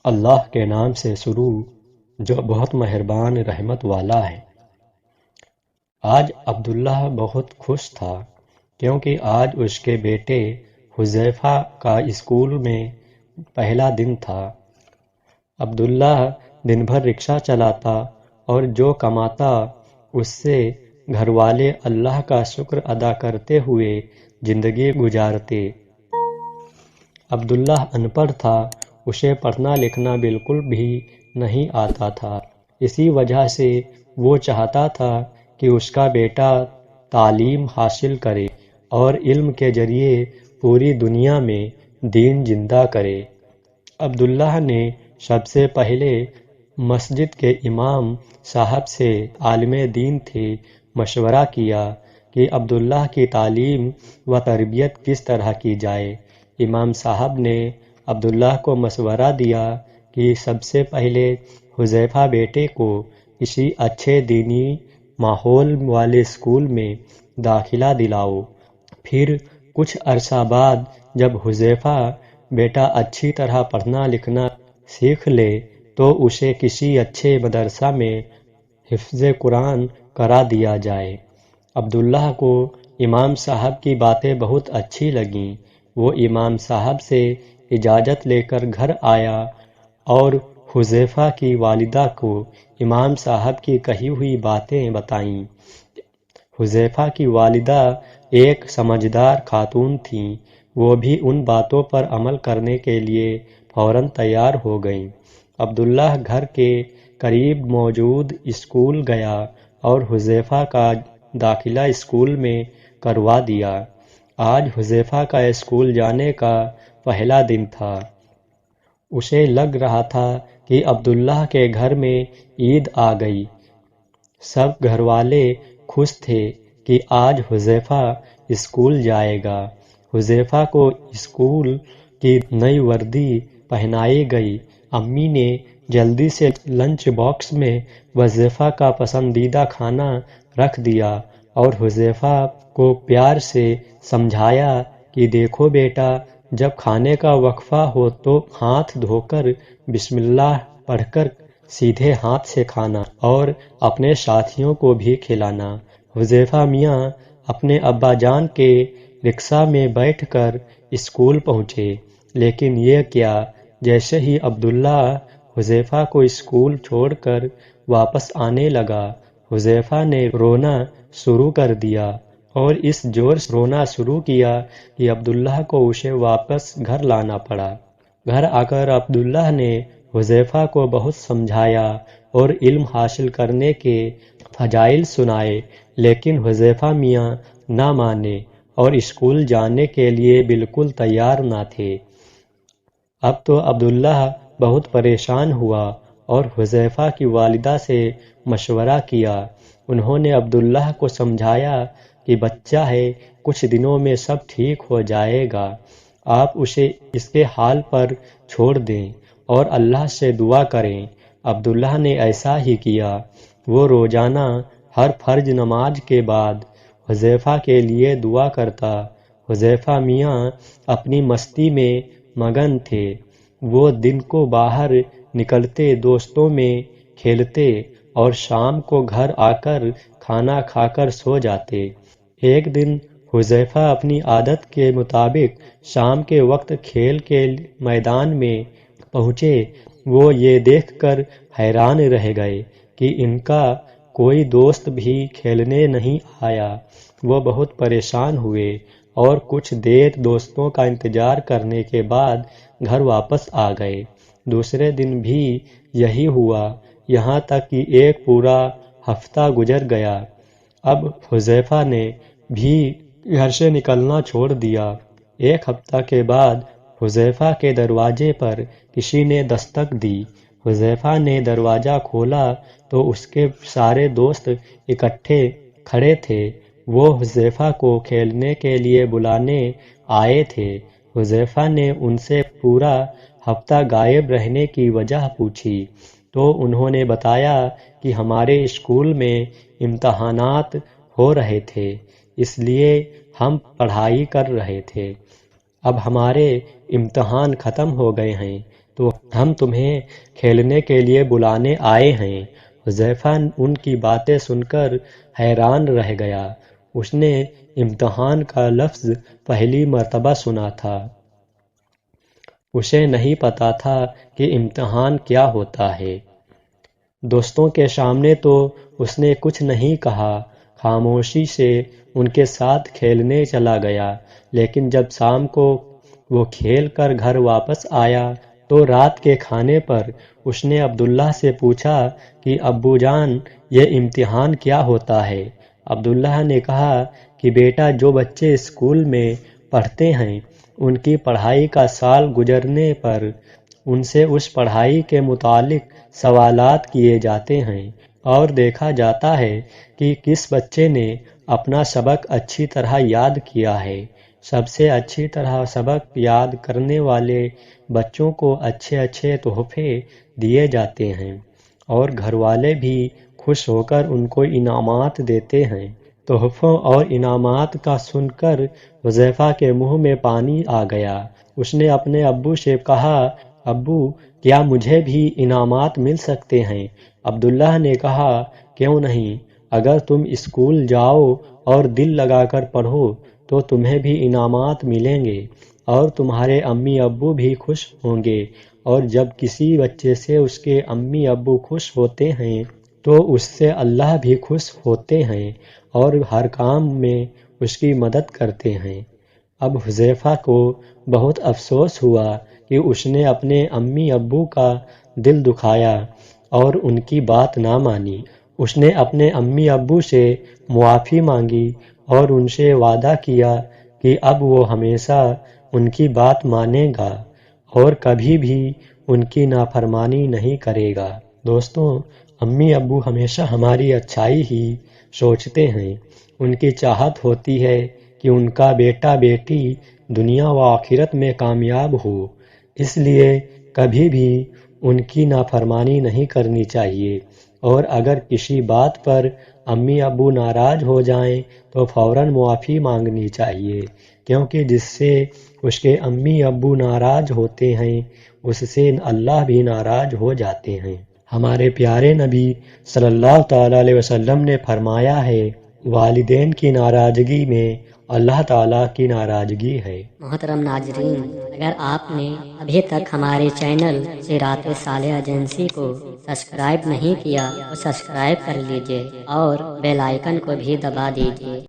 اللہ کے نام سے شروع جو بہت مہربان رحمت والا ہے۔ آج عبداللہ بہت خوش تھا کیونکہ آج اس کے بیٹے حذیفہ کا اسکول میں پہلا دن تھا۔ عبداللہ دن بھر رکشہ چلاتا اور جو کماتا اس سے گھر والے اللہ کا شکر ادا کرتے ہوئے زندگی گزارتے۔ عبداللہ ان پڑھ تھا، اسے پڑھنا لکھنا بالکل بھی نہیں آتا تھا، اسی وجہ سے وہ چاہتا تھا کہ اس کا بیٹا تعلیم حاصل کرے اور علم کے ذریعے پوری دنیا میں دین زندہ کرے۔ عبداللہ نے سب سے پہلے مسجد کے امام صاحب سے، عالم دین تھے، مشورہ کیا کہ عبداللہ کی تعلیم و تربیت کس طرح کی جائے۔ امام صاحب نے عبداللہ کو مشورہ دیا کہ سب سے پہلے حذیفہ بیٹے کو کسی اچھے دینی ماحول والے اسکول میں داخلہ دلاؤ، پھر کچھ عرصہ بعد جب حذیفہ بیٹا اچھی طرح پڑھنا لکھنا سیکھ لے تو اسے کسی اچھے مدرسہ میں حفظ قرآن کرا دیا جائے۔ عبداللہ کو امام صاحب کی باتیں بہت اچھی لگیں، وہ امام صاحب سے اجازت لے کر گھر آیا اور حذیفہ کی والدہ کو امام صاحب کی کہی ہوئی باتیں بتائیں۔ حذیفہ کی والدہ ایک سمجھدار خاتون تھیں، وہ بھی ان باتوں پر عمل کرنے کے لیے فوراً تیار ہو گئیں۔ عبداللہ گھر کے قریب موجود اسکول گیا اور حذیفہ کا داخلہ اسکول میں کروا دیا۔ آج حذیفہ کا اسکول جانے کا پہلا دن تھا۔ اسے لگ رہا تھا کہ عبداللہ کے گھر میں عید آ گئی۔ سب گھر والے خوش تھے کہ آج حذیفہ اسکول جائے گا۔ حذیفہ کو اسکول کی نئی وردی پہنائی گئی۔ امی نے جلدی سے لنچ باکس میں حذیفہ کا پسندیدہ کھانا رکھ دیا اور حذیفہ کو پیار سے سمجھایا کہ دیکھو بیٹا، جب کھانے کا وقفہ ہو تو ہاتھ دھو کر بسم اللہ پڑھ کر سیدھے ہاتھ سے کھانا اور اپنے ساتھیوں کو بھی کھلانا۔ حذیفہ میاں اپنے ابا جان کے رکشہ میں بیٹھ کر اسکول پہنچے، لیکن یہ کیا، جیسے ہی عبداللہ حذیفہ کو اسکول چھوڑ کر واپس آنے لگا، حذیفہ نے رونا شروع کر دیا اور اس زور سے رونا شروع کیا کہ عبداللہ کو اسے واپس گھر لانا پڑا۔ گھر آ کر عبداللہ نے حذیفہ کو بہت سمجھایا اور علم حاصل کرنے کے فضائل سنائے، لیکن حذیفہ میاں نہ مانے اور اسکول جانے کے لیے بالکل تیار نہ تھے۔ اب تو عبداللہ بہت پریشان ہوا اور حذیفہ کی والدہ سے مشورہ کیا۔ انہوں نے عبداللہ کو سمجھایا کہ بچہ ہے، کچھ دنوں میں سب ٹھیک ہو جائے گا، آپ اسے اس کے حال پر چھوڑ دیں اور اللہ سے دعا کریں۔ عبداللہ نے ایسا ہی کیا۔ وہ روزانہ ہر فرض نماز کے بعد حذیفہ کے لیے دعا کرتا۔ حذیفہ میاں اپنی مستی میں مگن تھے۔ وہ دن کو باہر نکلتے، دوستوں میں کھیلتے اور شام کو گھر آ کر کھانا کھا کر سو جاتے۔ ایک دن حذیفہ اپنی عادت کے مطابق شام کے وقت کھیل کے میدان میں پہنچے۔ وہ یہ دیکھ کر حیران رہ گئے کہ ان کا کوئی دوست بھی کھیلنے نہیں آیا۔ وہ بہت پریشان ہوئے اور کچھ دیر دوستوں کا انتظار کرنے کے بعد گھر واپس آ گئے۔ دوسرے دن بھی یہی ہوا، یہاں تک کہ ایک پورا ہفتہ گزر گیا۔ اب حذیفہ نے بھی گھر سے نکلنا چھوڑ دیا۔ ایک ہفتہ کے بعد حذیفہ کے دروازے پر کسی نے دستک دی۔ حذیفہ نے دروازہ کھولا تو اس کے سارے دوست اکٹھے کھڑے تھے۔ وہ حذیفہ کو کھیلنے کے لیے بلانے آئے تھے۔ حذیفہ نے ان سے پورا ہفتہ غائب رہنے کی وجہ پوچھی تو انہوں نے بتایا کہ ہمارے اسکول میں امتحانات ہو رہے تھے، اس لیے ہم پڑھائی کر رہے تھے۔ اب ہمارے امتحان ختم ہو گئے ہیں تو ہم تمہیں کھیلنے کے لیے بلانے آئے ہیں۔ حذیفہ ان کی باتیں سن کر حیران رہ گیا۔ اس نے امتحان کا لفظ پہلی مرتبہ سنا تھا۔ اسے نہیں پتا تھا کہ امتحان کیا ہوتا ہے۔ دوستوں کے سامنے تو اس نے کچھ نہیں کہا، خاموشی سے ان کے ساتھ کھیلنے چلا گیا۔ لیکن جب شام کو وہ کھیل کر گھر واپس آیا تو رات کے کھانے پر اس نے عبداللہ سے پوچھا کہ ابو جان، یہ امتحان کیا ہوتا ہے؟ عبداللہ نے کہا کہ بیٹا، جو بچے اسکول میں پڑھتے ہیں ان کی پڑھائی کا سال گزرنے پر ان سے اس پڑھائی کے متعلق سوالات کیے جاتے ہیں اور دیکھا جاتا ہے کہ کس بچے نے اپنا سبق اچھی طرح یاد کیا ہے۔ سب سے اچھی طرح سبق یاد کرنے والے بچوں کو اچھے اچھے تحفے دیے جاتے ہیں اور گھر والے بھی خوش ہو کر ان کو انعامات دیتے ہیں۔ تحفوں اور انعامات کا سن کر حذیفہ کے منہ میں پانی آ گیا۔ اس نے اپنے ابو سے کہا، ابو، کیا مجھے بھی انعامات مل سکتے ہیں؟ عبداللہ نے کہا، کیوں نہیں؟ اگر تم اسکول جاؤ اور دل لگا کر پڑھو تو تمہیں بھی انعامات ملیں گے اور تمہارے امی ابو بھی خوش ہوں گے، اور جب کسی بچے سے اس کے امی ابو خوش ہوتے ہیں تو اس سے اللہ بھی خوش ہوتے ہیں اور ہر کام میں اس کی مدد کرتے ہیں۔ اب حذیفہ کو بہت افسوس ہوا کہ اس نے اپنے امی ابو کا دل دکھایا اور ان کی بات نہ مانی۔ اس نے اپنے امی ابو سے معافی مانگی اور ان سے وعدہ کیا کہ اب وہ ہمیشہ ان کی بات مانے گا اور کبھی بھی ان کی نافرمانی نہیں کرے گا۔ دوستوں، امی ابو ہمیشہ ہماری اچھائی ہی سوچتے ہیں۔ ان کی چاہت ہوتی ہے کہ ان کا بیٹا بیٹی دنیا و آخرت میں کامیاب ہو، اس لیے کبھی بھی ان کی نافرمانی نہیں کرنی چاہیے، اور اگر کسی بات پر امی ابو ناراض ہو جائیں تو فوراً معافی مانگنی چاہیے، کیونکہ جس سے اس کے امی ابو ناراض ہوتے ہیں اس سے اللہ بھی ناراض ہو جاتے ہیں۔ ہمارے پیارے نبی صلی اللہ تعالیٰ علیہ وسلم نے فرمایا ہے، والدین کی ناراضگی میں اللہ تعالیٰ کی ناراضگی ہے۔ محترم ناظرین، اگر آپ نے ابھی تک ہمارے چینل سیرات صالح ایجنسی کو سبسکرائب نہیں کیا تو سبسکرائب کر لیجئے اور بیل آئیکن کو بھی دبا دیجئے۔